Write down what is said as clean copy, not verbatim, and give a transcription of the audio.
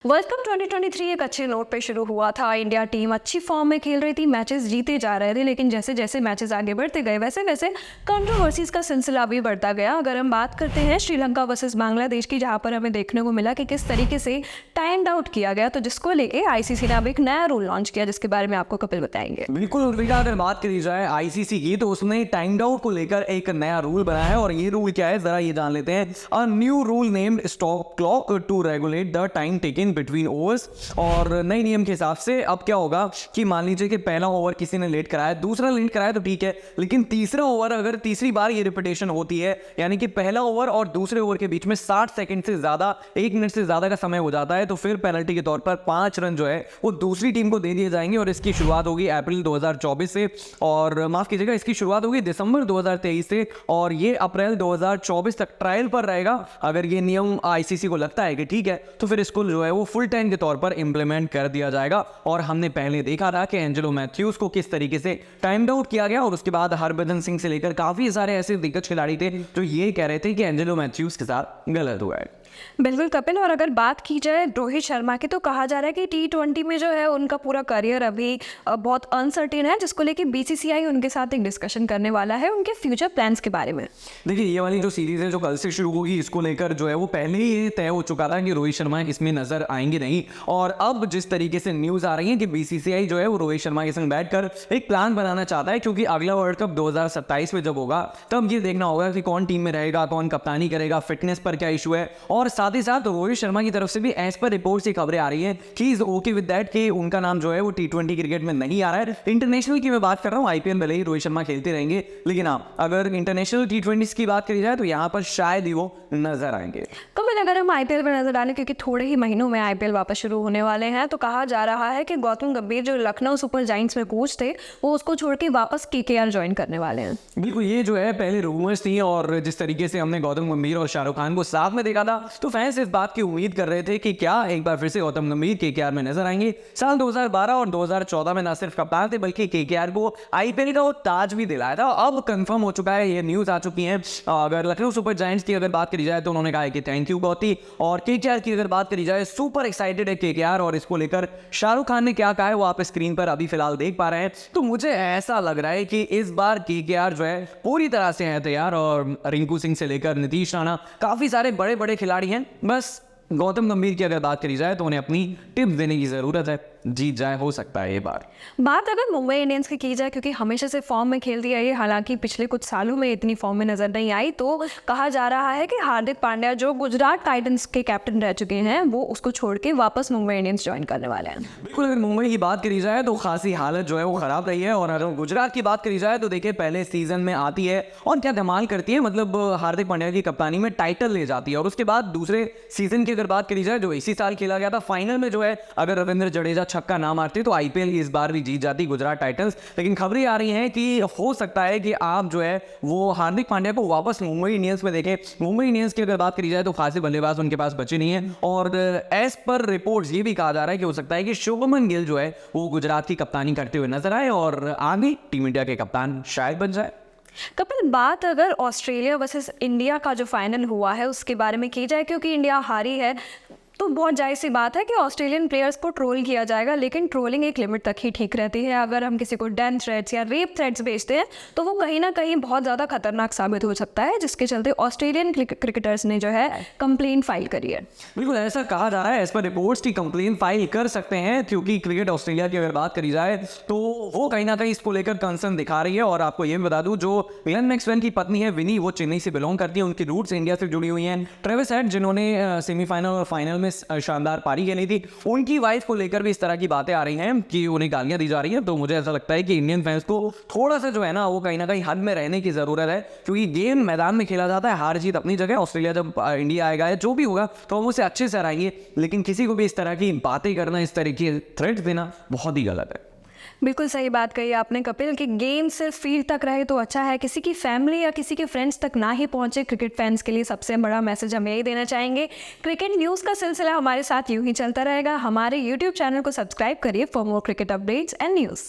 World cup 2023 एक अच्छे note पे शुरू हुआ था। इंडिया टीम अच्छी फॉर्म में खेल रही थी, मैचेस जीते जा रहे थे, लेकिन जैसे जैसे मैचेस आगे बढ़ते गए वैसे वैसे कंट्रोवर्सीज का सिलसिला भी बढ़ता गया। अगर हम बात करते हैं श्रीलंका वर्सेस बांग्लादेश की, जहां पर हमें देखने को मिला कि किस तरीके से टाइम्ड आउट किया गया, तो जिसको लेके आईसीसी ने अब एक नया रूल लॉन्च किया, जिसके बारे में आपको कपिल बताएंगे। बिल्कुल उर्विका, अगर बात करी जाए आईसीसी की, तो उसने टाइम्ड आउट को लेकर एक नया रूल बनाया है। और ये रूल क्या है, जरा ये जान लेते हैं। A new rule named stop clock to regulate the time taken between overs. और नए नियम के हिसाब से अब क्या होगा कि मान लीजिए कि पहला ओवर किसी ने लेट कराया, दूसरा लेट कराया तो ठीक है, लेकिन तीसरा ओवर अगर तीसरी बार ये रिपीटेशन होती है, यानी कि पहला ओवर और दूसरे ओवर के बीच में 60 सेकंड से ज्यादा, 1 मिनट से ज्यादा का समय हो जाता है, तो फिर पेनल्टी के तौर पर 5 रन जो है वो दूसरी टीम को दे दिए जाएंगे। और इसकी शुरुआत होगी अप्रैल 2024 से, और माफ कीजिएगा, इसकी शुरुआत होगी दिसंबर 2023 से, और ये अप्रैल 2024 तक ट्रायल पर रहेगा। अगर ये नियम आईसीसी को लगता है कि ठीक है, तो फिर इसको जो है वो फुल टाइम के तौर पर इंप्लीमेंट कर दिया जाएगा। और हमने पहले देखा था कि एंजेलो मैथ्यूज को किस तरीके से टाइम आउट किया गया, और उसके बाद हरभजन सिंह से लेकर काफी सारे ऐसे दिग्गज खिलाड़ी थे जो ये कह रहे थे कि एंजेलो मैथ्यूज के साथ गलत हुआ है। बिल्कुल कपिल, और अगर बात की जाए रोहित शर्मा की, तो कहा जा रहा है कि T20 में जो है उनका पूरा करियर अभी बहुत अनसर्टेन है, जिसको लेके बीसीसीआई उनके साथ एक डिस्कशन करने वाला है उनके फ्यूचर प्लान्स के बारे में। देखिए, ये वाली जो सीरीज है जो कल से शुरू होगी, इसको लेकर जो है वो पहले ही ये तय हो चुका था कि रोहित शर्मा इसमें नजर आएंगे नहीं। और अब जिस तरीके से न्यूज आ रही है कि बीसीसीआई जो है वो रोहित शर्मा के संग बैठकर एक प्लान बनाना चाहता है, क्योंकि अगला वर्ल्ड कप 2027 में जब होगा तब ये देखना होगा कि कौन टीम में रहेगा, कौन कप्तानी करेगा, फिटनेस पर क्या इशू है। और साथ ही साथ रोहित शर्मा की तरफ से भी एज पर रिपोर्ट से खबरें आ रही हैं कि इज ओके विद दैट, कि उनका नाम जो है वो T20 क्रिकेट में नहीं आ रहा है। इंटरनेशनल की मैं बात कर रहा हूँ, आईपीएल भले ही रोहित शर्मा खेलते रहेंगे, लेकिन हाँ, अगर इंटरनेशनल T20 की बात करी जाए तो यहाँ पर शायद ही वो नजर आएंगे। कपिल, अगर हम आईपीएल में नजर डालें, क्योंकि थोड़े ही महीनों में आईपीएल वापस शुरू होने वाले हैं, तो कहा जा रहा है कि गौतम गंभीर जो लखनऊ सुपर जायंट्स में कोच थे, वो उसको छोड़ के वापस केकेआर ज्वाइन करने वाले हैं। बिल्कुल, ये जो है पहले रूमर्स थी, और जिस तरीके से हमने गौतम गंभीर और शाहरुख खान को साथ में देखा था, तो फैंस इस बात की उम्मीद कर रहे थे कि क्या एक बार फिर से गौतम गंभीर केकेआर में नजर आएंगे। साल 2012 और 2014 में न सिर्फ कप्तान थे, बल्कि केकेआर को आईपीएल का वो ताज भी दिलाया था। अब कंफर्म हो चुका है, ये न्यूज आ चुकी है। अगर लखनऊ सुपर जायंट्स की अगर बात करी जाए तो उन्होंने कहा है कि थैंक यू गौती, और केकेआर की अगर बात करी जाए, सुपर एक्साइटेड है केकेआर। और इसको लेकर शाहरुख खान ने क्या कहा है वो आप स्क्रीन पर अभी फिलहाल देख पा रहे हैं। तो मुझे ऐसा लग रहा है कि इस बार केकेआर जो है पूरी तरह से है तैयार, और रिंकू सिंह से लेकर नीतीश राणा, काफी सारे बड़े बड़े खिलाड़ी हैं। बस गौतम गंभीर की अगर बात करी जाए तो उन्हें अपनी टिप्स देने की जरूरत है, जीत जाए हो सकता है ये बार। बात अगर मुंबई इंडियंस की जाए, क्योंकि हमेशा से फॉर्म में खेलती है ये, हालांकि पिछले कुछ सालों में इतनी फॉर्म में नजर नहीं आई, तो कहा जा रहा है कि हार्दिक पांड्या जो गुजरात टाइटंस के कैप्टन रह चुके हैं, वो उसको छोड़ के वापस मुंबई इंडियंस ज्वाइन करने वाले हैं। बिल्कुल, अगर मुंबई की बात करी जाए तो खासी हालत जो है वो खराब रही है। और अगर गुजरात की बात करी जाए तो देखिए, पहले सीजन में आती है और क्या धमाल करती है, मतलब हार्दिक पांड्या की कप्तानी में टाइटल ले जाती है। और उसके बाद दूसरे सीजन की अगर बात करी जाए, जो इसी साल खेला गया था, फाइनल में जो है अगर रविंद्र जडेजा छक्का ना मारते तो आईपीएल इस बार भी जीत जाती गुजरात टाइटंस। लेकिन खबरें आ रही हैं कि हो सकता है कि आप जो है वो हार्दिक पांड्या को वापस मुंबई इंडियंस में देखें। मुंबई इंडियंस की अगर बात करी जाए तो खासे बल्लेबाज उनके पास बचे नहीं है, और एज पर रिपोर्ट्स ये भी कहा जा रहा है कि हो सकता है कि शुभमन गिल जो है वो गुजरात की कप्तानी करते हुए नजर आए, और आगे टीम इंडिया के कप्तान शायद बन जाए। कपिल, बात अगर ऑस्ट्रेलिया वर्सेस इंडिया का जो फाइनल हुआ है उसके बारे में की जाए, क्योंकि इंडिया हारी है, तो बहुत जाहिर सी बात है कि ऑस्ट्रेलियन प्लेयर्स को ट्रोल किया जाएगा, लेकिन ट्रोलिंग एक लिमिट तक ही ठीक रहती है। अगर हम किसी को डेथ थ्रेट्स या रेप थ्रेट्स भेजते हैं तो वो कहीं ना कहीं बहुत ज़्यादा खतरनाक साबित हो सकता है, जिसके चलते ऑस्ट्रेलियन क्रिकेटर्स ने जो है कंप्लेन फाइल करी है। बिल्कुल, ऐसा कहा जा रहा है, एज पर रिपोर्ट्स की कंप्लेन फाइल कर सकते हैं, क्योंकि क्रिकेट ऑस्ट्रेलिया की अगर बात करी जाए तो वो कहीं ना कहीं इसको लेकर कंसर्न दिखा रही है। और आपको ये भी बता दूं, जो ग्लेन मैक्सवेल की पत्नी है विनी, वो चेन्नई से बिलोंग करती है, उनकी रूट्स इंडिया से जुड़ी हुई हैं। ट्रेविस हेड, जिन्होंने सेमीफाइनल और फाइनल में शानदार पारी खेली थी, उनकी वाइफ को लेकर भी इस तरह की बातें आ रही हैं कि उन्हें गालियां दी जा रही हैं। तो मुझे ऐसा लगता है कि इंडियन फैंस को थोड़ा सा जो है ना वो कहीं ना कहीं हद में रहने की जरूरत है, क्योंकि गेम मैदान में खेला जाता है, हार जीत अपनी जगह। ऑस्ट्रेलिया जब इंडिया आएगा या जो भी होगा तो हम उसे अच्छे से हराएंगे, लेकिन किसी को भी इस तरह की बातें करना, इस तरह की थ्रेट देना बहुत ही गलत है। बिल्कुल सही बात कही आपने कपिल, कि गेम सिर्फ फील्ड तक रहे तो अच्छा है, किसी की फैमिली या किसी के फ्रेंड्स तक ना ही पहुंचे। क्रिकेट फैंस के लिए सबसे बड़ा मैसेज हम यही देना चाहेंगे। क्रिकेट न्यूज़ का सिलसिला हमारे साथ यूं ही चलता रहेगा। हमारे यूट्यूब चैनल को सब्सक्राइब करिए for more cricket updates and news.